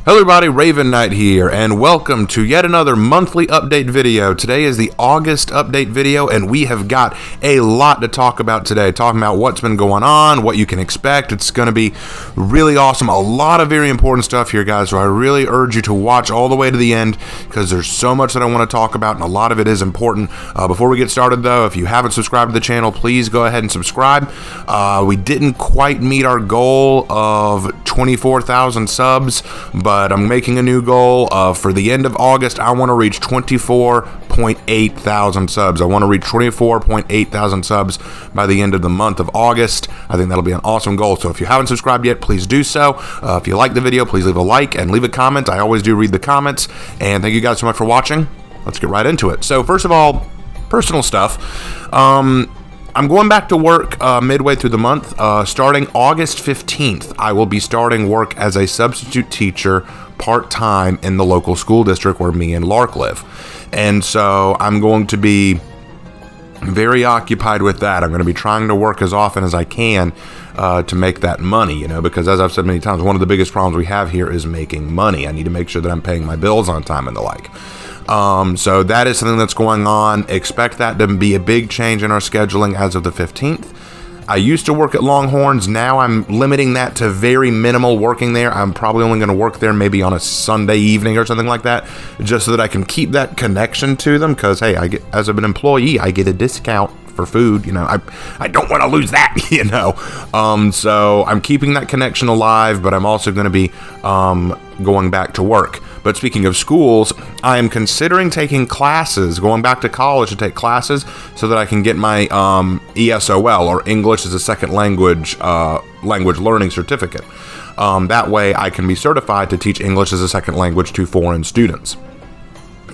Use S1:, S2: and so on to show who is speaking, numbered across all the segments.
S1: Hello everybody, REVENANT here, and welcome to yet another monthly update video. Today is the August update video, and we have got a lot to talk about today. Talking about what's been going on, what you can expect. It's going to be really awesome. A lot of very important stuff here, guys, so I really urge you to watch all the way to the end, because there's so much that I want to talk about, and a lot of it is important. Before we get started, though, if you haven't subscribed to the channel, please go ahead and subscribe. We didn't quite meet our goal of 24,000 subs, but I'm making a new goal. For the end of August, I want to reach 24.8 thousand subs. I want to reach 24.8 thousand subs by the end of the month of August. I think that'll be an awesome goal. So if you haven't subscribed yet, please do so. If you like the video, please leave a like and leave a comment. I always do read the comments. And thank you guys so much for watching. Let's get right into it. So first of all, personal stuff. I'm going back to work midway through the month. Starting August 15th, I will be starting work as a substitute teacher part-time in the local school district where me and Lark live. And so I'm going to be very occupied with that. I'm going to be trying to work as often as I can to make that money, because as I've said many times, one of the biggest problems we have here is making money. I need to make sure that I'm paying my bills on time and the like. So that is something that's going on. Expect that to be a big change in our scheduling as of the 15th. I used to work at Longhorns. Now I'm limiting that to very minimal working there. I'm probably only going to work there maybe on a Sunday evening or something like that, just so that I can keep that connection to them. Because, hey, as an employee, I get a discount for food. I don't want to lose that, So I'm keeping that connection alive, but I'm also going to be going back to work. But speaking of schools, I am considering taking classes, going back to college to take classes so that I can get my ESOL, or English as a Second Language Learning Certificate. That way I can be certified to teach English as a second language to foreign students.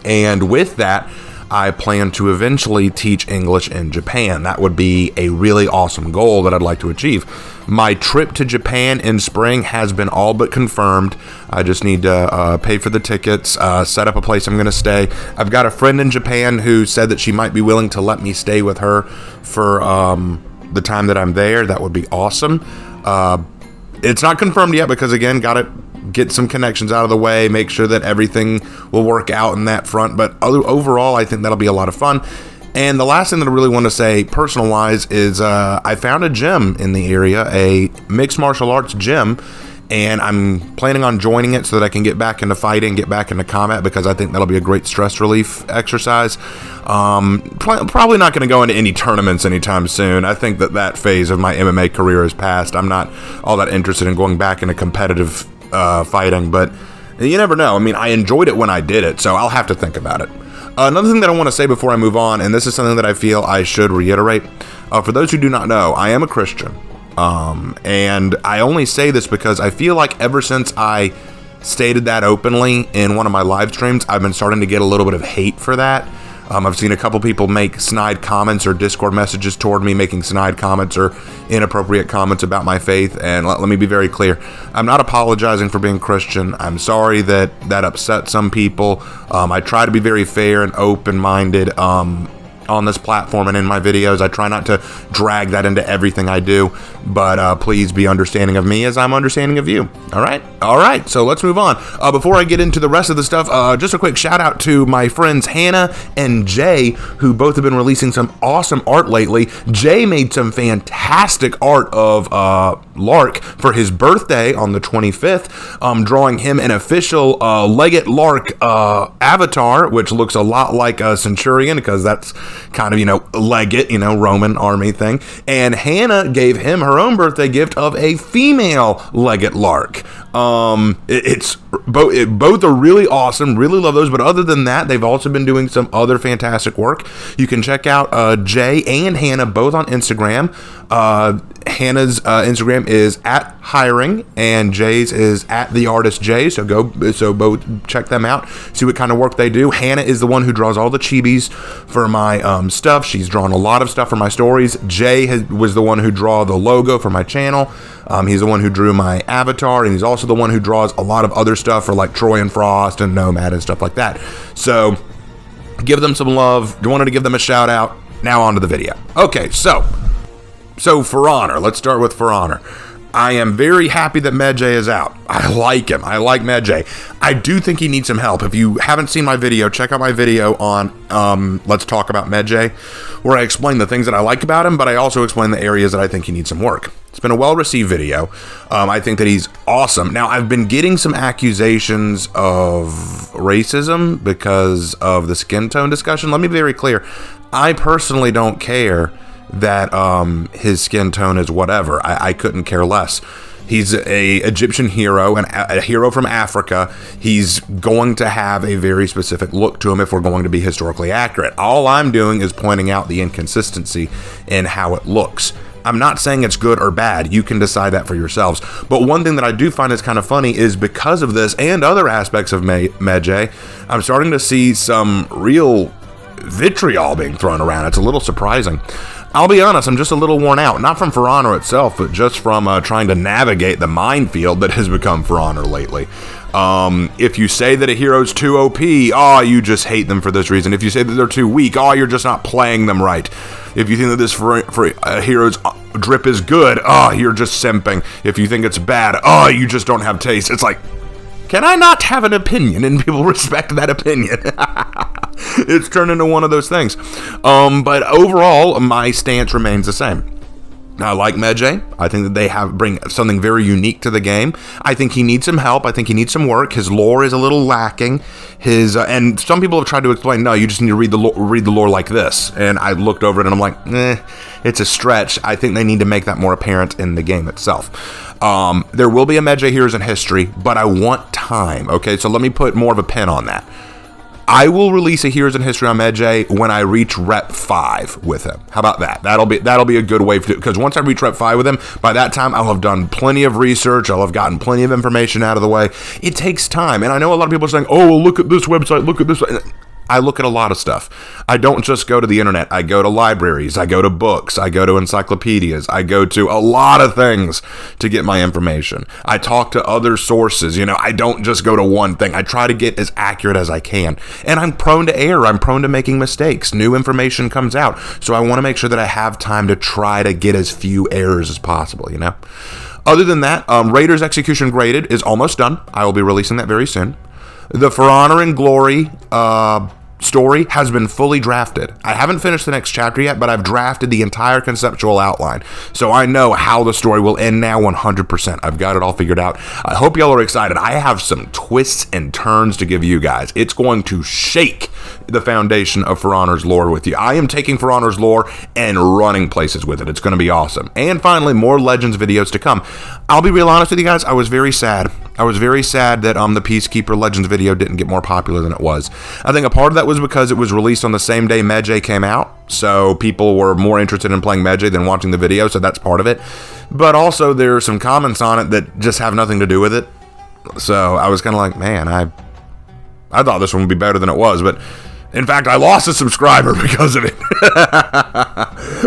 S1: And with that, I plan to eventually teach English in Japan. That would be a really awesome goal that I'd like to achieve. My trip to Japan in spring has been all but confirmed. I just need to pay for the tickets, set up a place I'm going to stay. I've got a friend in Japan who said that she might be willing to let me stay with her for the time that I'm there. That would be awesome. It's not confirmed yet because, again, got to get some connections out of the way, make sure that everything will work out in that front. But overall, I think that'll be a lot of fun. And the last thing that I really want to say, personal-wise, is I found a gym in the area, a mixed martial arts gym, and I'm planning on joining it so that I can get back into fighting, get back into combat, because I think that'll be a great stress relief exercise. Probably not going to go into any tournaments anytime soon. I think that phase of my MMA career is past. I'm not all that interested in going back into competitive fighting, but you never know. I mean, I enjoyed it when I did it, so I'll have to think about it. Another thing that I want to say before I move on, and this is something that I feel I should reiterate, for those who do not know, I am a Christian, and I only say this because I feel like ever since I stated that openly in one of my live streams, I've been starting to get a little bit of hate for that. I've seen a couple people make snide comments or Discord messages toward me, making snide comments or inappropriate comments about my faith. And let me be very clear. I'm not apologizing for being Christian. I'm sorry that upset some people. I try to be very fair and open-minded on this platform and in my videos. I try not to drag that into everything I do, but please be understanding of me as I'm understanding of you. All right, so let's move on. Before I get into the rest of the stuff, just a quick shout out to my friends Hannah and Jay, who both have been releasing some awesome art lately. Jay made some fantastic art of Lark for his birthday on the 25th, drawing him an official Leggett Lark avatar, which looks a lot like a Centurion, because that's kind of, Leggett, Roman army thing. And Hannah gave him her own birthday gift of a female Leggett Lark. It's both are really awesome, really love those. But other than that, they've also been doing some other fantastic work. You can check out Jay and Hannah both on Instagram. Hannah's Instagram is @hiring, and Jay's is @theartistjay. So both check them out, see what kind of work they do. Hannah is the one who draws all the chibis for my stuff. She's drawn a lot of stuff for my stories. Jay was the one who drew the logo for my channel. He's the one who drew my avatar, and he's also the one who draws a lot of other stuff for like Troy and Frost and Nomad and stuff like that. So give them some love. Wanted to give them a shout out. Now on to the video. Okay, so For Honor, let's start with For Honor. I am very happy that Medjay is out. I like him. I like Medjay. I do think he needs some help. If you haven't seen my video, check out my video on Let's Talk About Medjay, where I explain the things that I like about him, but I also explain the areas that I think he needs some work. It's been a well-received video. I think that he's awesome. Now, I've been getting some accusations of racism because of the skin tone discussion. Let me be very clear. I personally don't care that his skin tone is whatever. I couldn't care less. He's a Egyptian hero and a hero from Africa. He's going to have a very specific look to him if we're going to be historically accurate. All I'm doing is pointing out the inconsistency in how it looks. I'm not saying it's good or bad. You can decide that for yourselves. But one thing that I do find is kind of funny is because of this and other aspects of Medjay, I'm starting to see some real vitriol being thrown around. It's a little surprising. I'll be honest, I'm just a little worn out. Not from For Honor itself, but just from trying to navigate the minefield that has become For Honor lately. If you say that a hero's too OP, you just hate them for this reason. If you say that they're too weak, you're just not playing them right. If you think that this for hero's drip is good, you're just simping. If you think it's bad, you just don't have taste. It's like, can I not have an opinion and people respect that opinion? It's turned into one of those things. But overall, my stance remains the same. I like Medjay. I think that they bring something very unique to the game. I think he needs some help. I think he needs some work. His lore is a little lacking. And some people have tried to explain, no, you just need to read the lore like this. And I looked over it and I'm like, it's a stretch. I think they need to make that more apparent in the game itself. There will be a Medjay Heroes in History, but I want time. Okay, so let me put more of a pin on that. I will release a Heroes in History on Medjay when I reach Rep 5 with him. How about that? That'll be a good way to do it, because once I reach Rep 5 with him, by that time I'll have done plenty of research. I'll have gotten plenty of information out of the way. It takes time, and I know a lot of people are saying, "Oh, well, look at this website, look at this." I look at a lot of stuff. I don't just go to the internet. I go to libraries. I go to books. I go to encyclopedias. I go to a lot of things to get my information. I talk to other sources. I don't just go to one thing. I try to get as accurate as I can. And I'm prone to error. I'm prone to making mistakes. New information comes out. So I want to make sure that I have time to try to get as few errors as possible, Other than that, Raiders Execution Graded is almost done. I will be releasing that very soon. The For Honor and Glory story has been fully drafted. I haven't finished the next chapter yet, but I've drafted the entire conceptual outline. So I know how the story will end now 100%. I've got it all figured out. I hope y'all are excited. I have some twists and turns to give you guys. It's going to shake the foundation of For Honor's lore with you. I am taking For Honor's lore and running places with it. It's going to be awesome. And finally, more Legends videos to come. I'll be real honest with you guys. I was very sad. I was very sad that the Peacekeeper Legends video didn't get more popular than it was. I think a part of that was because it was released on the same day Medjay came out, so people were more interested in playing Medjay than watching the video, so that's part of it. But also there are some comments on it that just have nothing to do with it. So I was kind of like, man, I thought this one would be better than it was, but in fact, I lost a subscriber because of it.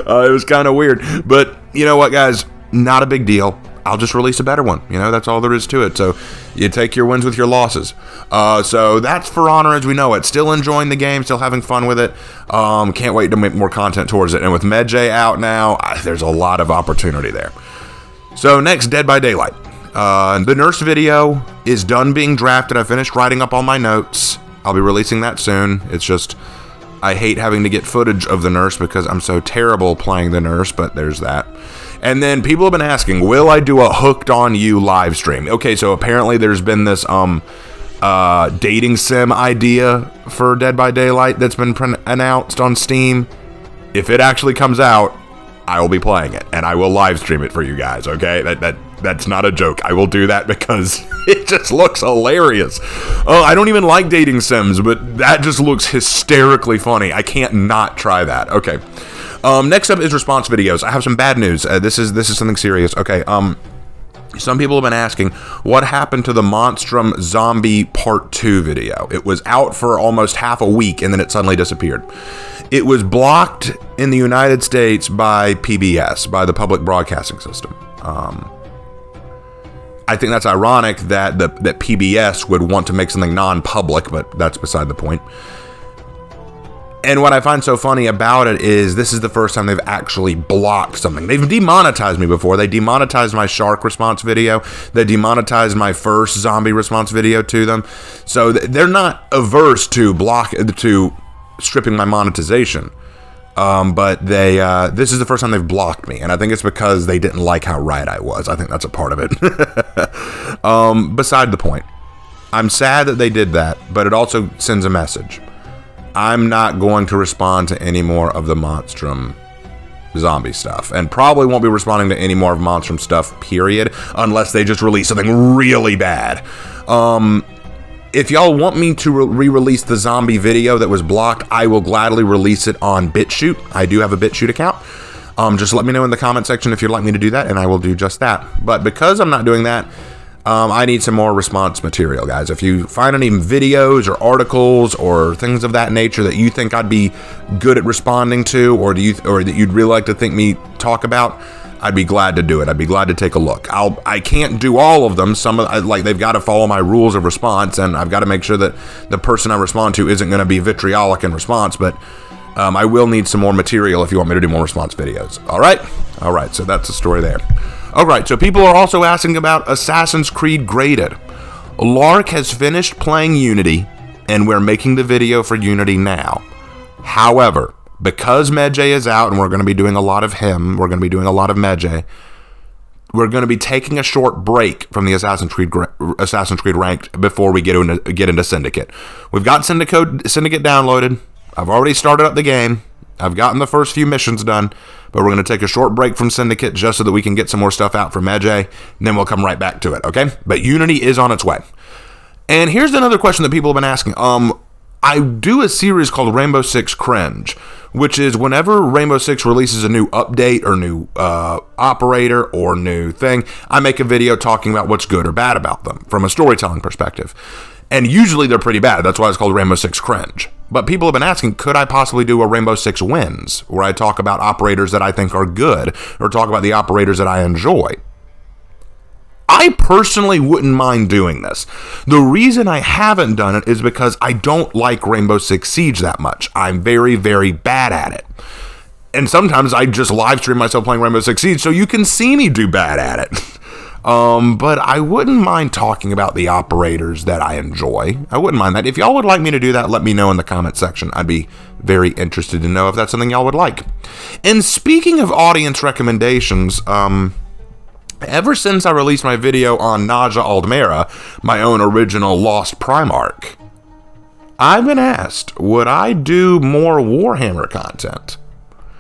S1: It was kind of weird, but you know what, guys? Not a big deal. I'll just release a better one. That's all there is to it. So you take your wins with your losses. So that's For Honor as we know it. Still enjoying the game, still having fun with it. Can't wait to make more content towards it. And with Medjay out now, there's a lot of opportunity there. So next, Dead by Daylight. The nurse video is done being drafted. I finished writing up all my notes. I'll be releasing that soon. It's just, I hate having to get footage of the nurse because I'm so terrible playing the nurse, but there's that. And then people have been asking, will I do a Hooked on You live stream? Okay, so apparently there's been this dating sim idea for Dead by Daylight that's been announced on Steam. If it actually comes out, I will be playing it, and I will live stream it for you guys, okay? That's not a joke. I will do that because it just looks hilarious. Oh, I don't even like dating sims, but that just looks hysterically funny. I can't not try that. Okay. Next up is response videos. I have some bad news. This is something serious. Okay. Some people have been asking, what happened to the Monstrum Zombie Part 2 video? It was out for almost half a week, and then it suddenly disappeared. It was blocked in the United States by PBS, by the Public Broadcasting System. I think that's ironic that that PBS would want to make something non-public, but that's beside the point. And what I find so funny about it is this is the first time they've actually blocked something. They've demonetized me before. They demonetized my shark response video. They demonetized my first zombie response video to them. So they're not averse to stripping my monetization. But this is the first time they've blocked me. And I think it's because they didn't like how right I was. I think that's a part of it. Beside the point. I'm sad that they did that, but it also sends a message. I'm not going to respond to any more of the Monstrum zombie stuff, and probably won't be responding to any more of Monstrum stuff, period, unless they just release something really bad. If y'all want me to re-release the zombie video that was blocked, I will gladly release it on BitChute. I do have a BitChute account. Just let me know in the comment section if you'd like me to do that, and I will do just that. But because I'm not doing that, I need some more response material, guys. If you find any videos or articles or things of that nature that you think I'd be good at responding to, or that you'd really like to think me talk about, I'd be glad to do it. I'd be glad to take a look. I can't do all of them. They've got to follow my rules of response, and I've got to make sure that the person I respond to isn't going to be vitriolic in response. But I will need some more material if you want me to do more response videos. All right. So that's the story there. All right, so people are also asking about Assassin's Creed Graded. Lark has finished playing Unity, and we're making the video for Unity now. However, because Medjay is out, and we're going to be doing a lot of him, we're going to be doing a lot of Medjay, we're going to be taking a short break from the Assassin's Creed Ranked before we get into Syndicate. We've got Syndicate downloaded. I've already started up the game. I've gotten the first few missions done, but we're going to take a short break from Syndicate just so that we can get some more stuff out for Medjay, and then we'll come right back to it, okay? But Unity is on its way. And here's another question that people have been asking. I do a series called Rainbow Six Cringe, which is whenever Rainbow Six releases a new update or new operator or new thing, I make a video talking about what's good or bad about them from a storytelling perspective. And usually they're pretty bad. That's why it's called Rainbow Six Cringe. But people have been asking, could I possibly do a Rainbow Six Wins, where I talk about operators that I think are good, or talk about the operators that I enjoy? I personally wouldn't mind doing this. The reason I haven't done it is because I don't like Rainbow Six Siege that much. I'm very, very bad at it. And sometimes I just live stream myself playing Rainbow Six Siege so you can see me do bad at it. But I wouldn't mind talking about the operators that I enjoy. I wouldn't mind that. If y'all would like me to do that, let me know in the comment section. I'd be very interested to know if that's something y'all would like. And speaking of audience recommendations, ever since I released my video on Naja Aldmera, my own original Lost Primarch, I've been asked, would I do more Warhammer content?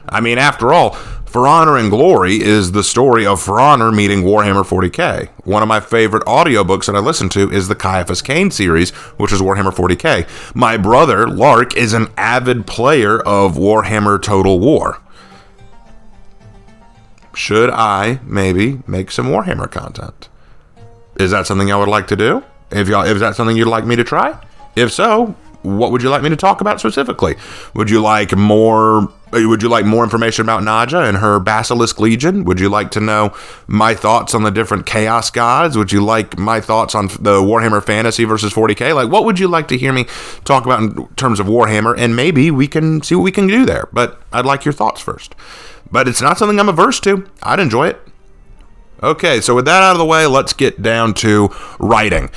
S1: I mean, after all, For Honor and Glory is the story of For Honor meeting Warhammer 40k. One of my favorite audiobooks that I listen to is the Caiaphas Cain series, which is Warhammer 40k. My brother, Lark, is an avid player of Warhammer Total War. Should I maybe make some Warhammer content? Is that something y'all would like to do? Is that something you'd like me to try? If so, what would you like me to talk about specifically? Would you like more information about Naja and her Basilisk Legion? Would you like to know my thoughts on the different Chaos Gods? Would you like my thoughts on the Warhammer Fantasy versus 40k? Like, what would you like to hear me talk about in terms of Warhammer? And maybe we can see what we can do there. But I'd like your thoughts first. But it's not something I'm averse to. I'd enjoy it. Okay, so with that out of the way, let's get down to writing.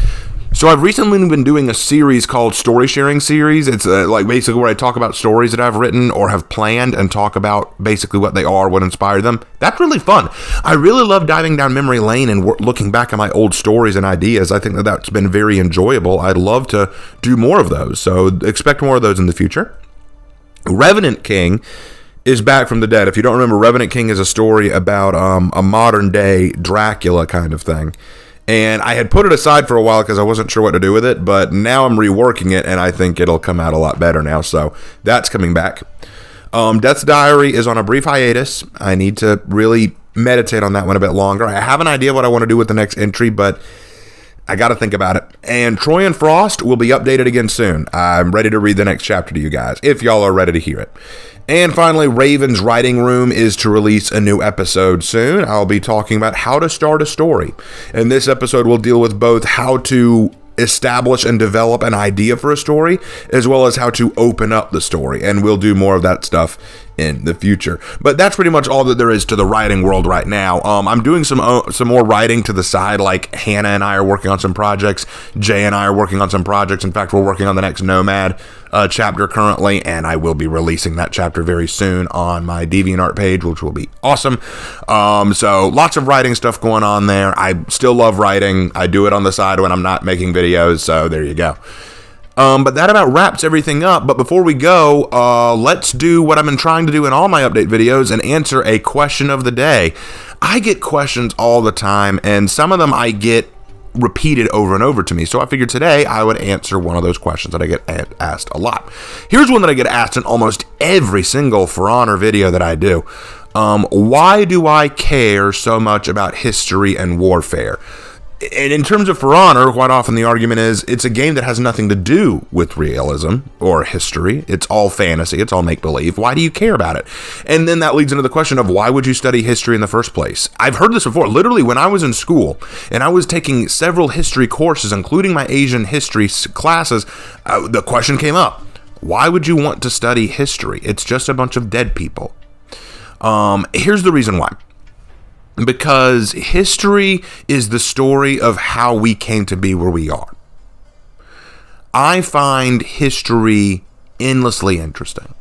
S1: So I've recently been doing a series called Story Sharing Series. It's like basically where I talk about stories that I've written or have planned and talk about basically what they are, what inspired them. That's really fun. I really love diving down memory lane and looking back at my old stories and ideas. I think that that's been very enjoyable. I'd love to do more of those. So expect more of those in the future. Revenant King is back from the dead. If you don't remember, Revenant King is a story about a modern day Dracula kind of thing. And I had put it aside for a while because I wasn't sure what to do with it, but now I'm reworking it, and I think it'll come out a lot better now, so that's coming back. Death's Diary is on a brief hiatus. I need to really meditate on that one a bit longer. I have an idea what I want to do with the next entry, but I got to think about it. And Troy and Frost will be updated again soon. I'm ready to read the next chapter to you guys, if y'all are ready to hear it. And finally, Raven's Writing Room is to release a new episode soon. I'll be talking about how to start a story. And this episode will deal with both how to establish and develop an idea for a story, as well as how to open up the story. And we'll do more of that stuff in the future. But that's pretty much all that there is to the writing world right now. I'm doing some more writing to the side, like Hannah and I are working on some projects. Jay and I are working on some projects. In fact, we're working on the next Nomad chapter currently, and I will be releasing that chapter very soon on my DeviantArt page, which will be awesome. So lots of writing stuff going on there. I still love writing. I do it on the side when I'm not making videos, so there you go. But that about wraps everything up. But before we go, let's do what I've been trying to do in all my update videos and answer a question of the day. I get questions all the time, and some of them I get repeated over and over to me. So I figured today I would answer one of those questions that I get asked a lot. Here's one that I get asked in almost every single For Honor video that I do. Why do I care so much about history and warfare? And in terms of For Honor, quite often the argument is it's a game that has nothing to do with realism or history. It's all fantasy. It's all make-believe. Why do you care about it? And then that leads into the question of why would you study history in the first place? I've heard this before. Literally, when I was in school and I was taking several history courses, including my Asian history classes, the question came up. Why would you want to study history? It's just a bunch of dead people. Here's the reason why. Because history is the story of how we came to be where we are. I find history endlessly interesting.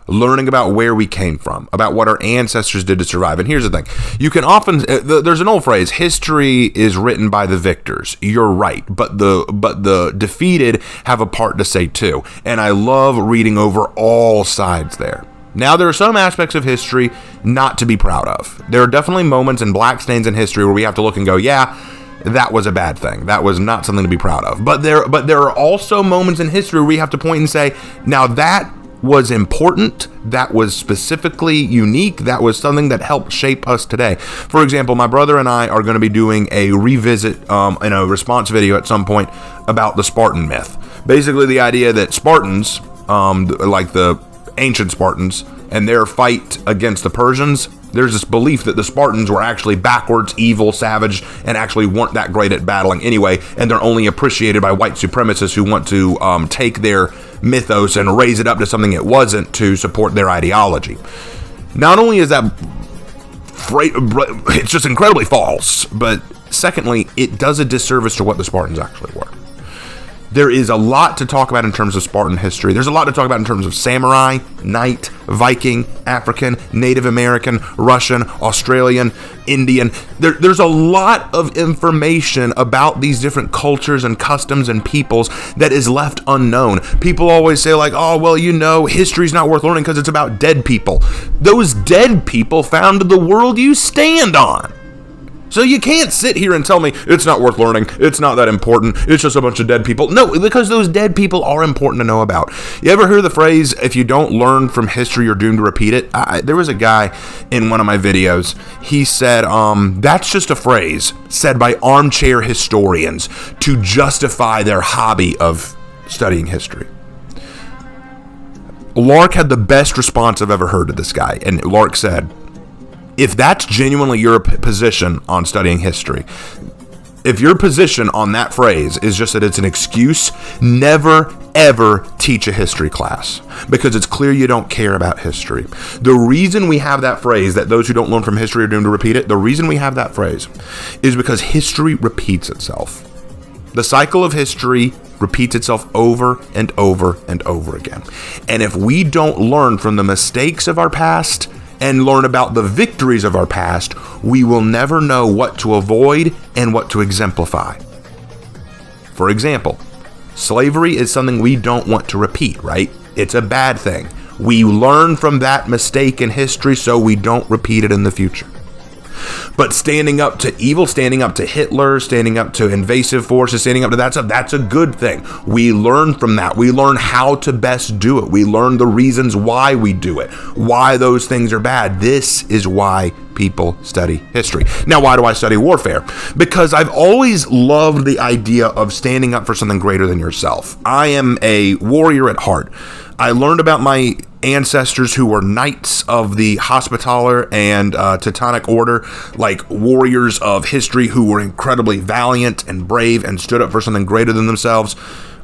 S1: Learning about where we came from, about what our ancestors did to survive. And here's the thing. You can often, there's an old phrase, history is written by the victors. You're right, but the defeated have a part to say too. And I love reading over all sides there. Now, there are some aspects of history not to be proud of. There are definitely moments and black stains in history where we have to look and go, yeah, that was a bad thing. That was not something to be proud of. But there are also moments in history where we have to point and say, now that was important, that was specifically unique, that was something that helped shape us today. For example, my brother and I are going to be doing a revisit in a response video at some point about the Spartan myth. Basically, the idea that Spartans, like the ancient Spartans, and their fight against the Persians, there's this belief that the Spartans were actually backwards, evil, savage, and actually weren't that great at battling anyway, and they're only appreciated by white supremacists who want to take their mythos and raise it up to something it wasn't to support their ideology. Not only is that it's just incredibly false, but secondly, it does a disservice to what the Spartans actually were. There is a lot to talk about in terms of Spartan history. There's a lot to talk about in terms of samurai, knight, Viking, African, Native American, Russian, Australian, Indian. There's a lot of information about these different cultures and customs and peoples that is left unknown. People always say like, oh, well, you know, history's not worth learning because it's about dead people. Those dead people founded the world you stand on. So you can't sit here and tell me it's not worth learning, it's not that important, it's just a bunch of dead people. No, because those dead people are important to know about. You ever hear the phrase, if you don't learn from history, you're doomed to repeat it? There was a guy in one of my videos, he said, that's just a phrase said by armchair historians to justify their hobby of studying history. Lark had the best response I've ever heard to this guy, and Lark said, if that's genuinely your position on studying history, if your position on that phrase is just that it's an excuse, never, ever teach a history class, because it's clear you don't care about history. The reason we have that phrase, that those who don't learn from history are doomed to repeat it, the reason we have that phrase is because history repeats itself. The cycle of history repeats itself over and over and over again. And if we don't learn from the mistakes of our past and learn about the victories of our past, we will never know what to avoid and what to exemplify. For example, slavery is something we don't want to repeat, right? It's a bad thing. We learn from that mistake in history so we don't repeat it in the future. But standing up to evil, standing up to Hitler, standing up to invasive forces, standing up to that stuff, that's a good thing. We learn from that. We learn how to best do it. We learn the reasons why we do it, why those things are bad. This is why people study history. Now, why do I study warfare? Because I've always loved the idea of standing up for something greater than yourself. I am a warrior at heart. I learned about my ancestors who were knights of the Hospitaller and Teutonic Order, like warriors of history who were incredibly valiant and brave and stood up for something greater than themselves,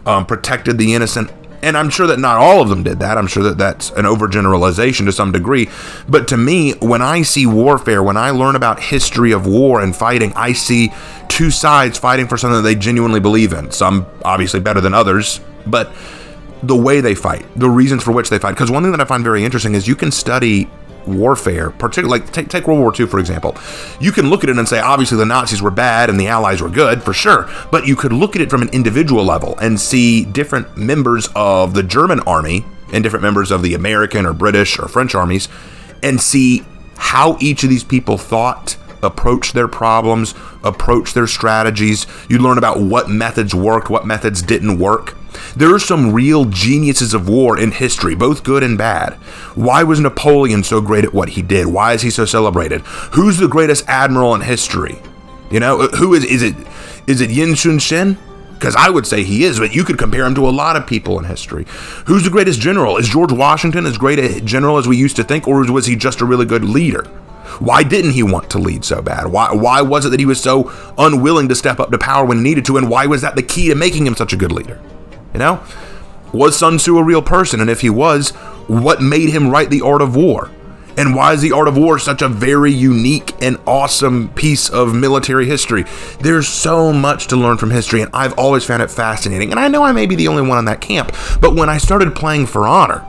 S1: protected the innocent. And I'm sure that not all of them did that. I'm sure that that's an overgeneralization to some degree. But to me, when I see warfare, when I learn about history of war and fighting, I see two sides fighting for something that they genuinely believe in. Some obviously better than others, but the way they fight, the reasons for which they fight. Because one thing that I find very interesting is you can study warfare, particularly like take World War II, for example. You can look at it and say, obviously the Nazis were bad and the Allies were good, for sure. But you could look at it from an individual level and see different members of the German army and different members of the American or British or French armies and see how each of these people thought, approach their problems, approach their strategies. You learn about what methods worked, what methods didn't work. There are some real geniuses of war in history, both good and bad. Why was Napoleon so great at what he did? Why is he so celebrated? Who's the greatest admiral in history? You know, who is it Yin Sun Shin? Because I would say he is, but you could compare him to a lot of people in history. Who's the greatest general? Is George Washington as great a general as we used to think, or was he just a really good leader? Why didn't he want to lead so bad? Why was it that he was so unwilling to step up to power when he needed to, and why was that the key to making him such a good leader? You know, was Sun Tzu a real person? And if he was, what made him write The Art of War? And why is The Art of War such a very unique and awesome piece of military history? There's so much to learn from history, and I've always found it fascinating. And I know I may be the only one in that camp, but when I started playing For Honor,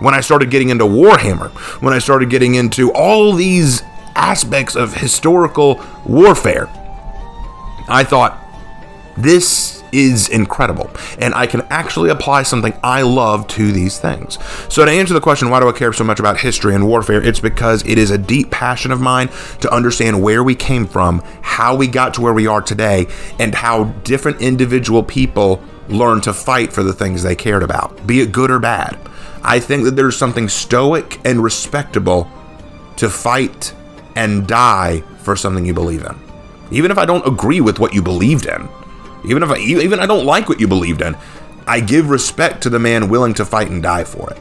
S1: when I started getting into Warhammer, when I started getting into all these aspects of historical warfare, I thought, this is incredible, and I can actually apply something I love to these things. So to answer the question, why do I care so much about history and warfare? It's because it is a deep passion of mine to understand where we came from, how we got to where we are today, and how different individual people learned to fight for the things they cared about, be it good or bad. I think that there's something stoic and respectable to fight and die for something you believe in. Even if I don't agree with what you believed in, even if I don't like what you believed in, I give respect to the man willing to fight and die for it.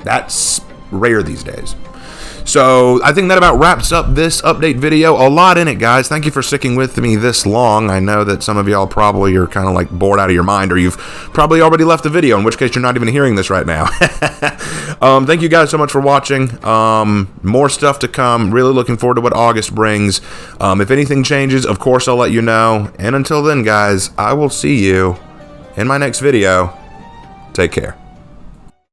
S1: That's rare these days. So I think that about wraps up this update video. A lot in it, guys. Thank you for sticking with me this long. I know that some of y'all probably are kind of like bored out of your mind, or you've probably already left the video, in which case you're not even hearing this right now. Thank you guys so much for watching. More stuff to come. Really looking forward to what August brings. If anything changes, of course, I'll let you know. And until then, guys, I will see you in my next video. Take care.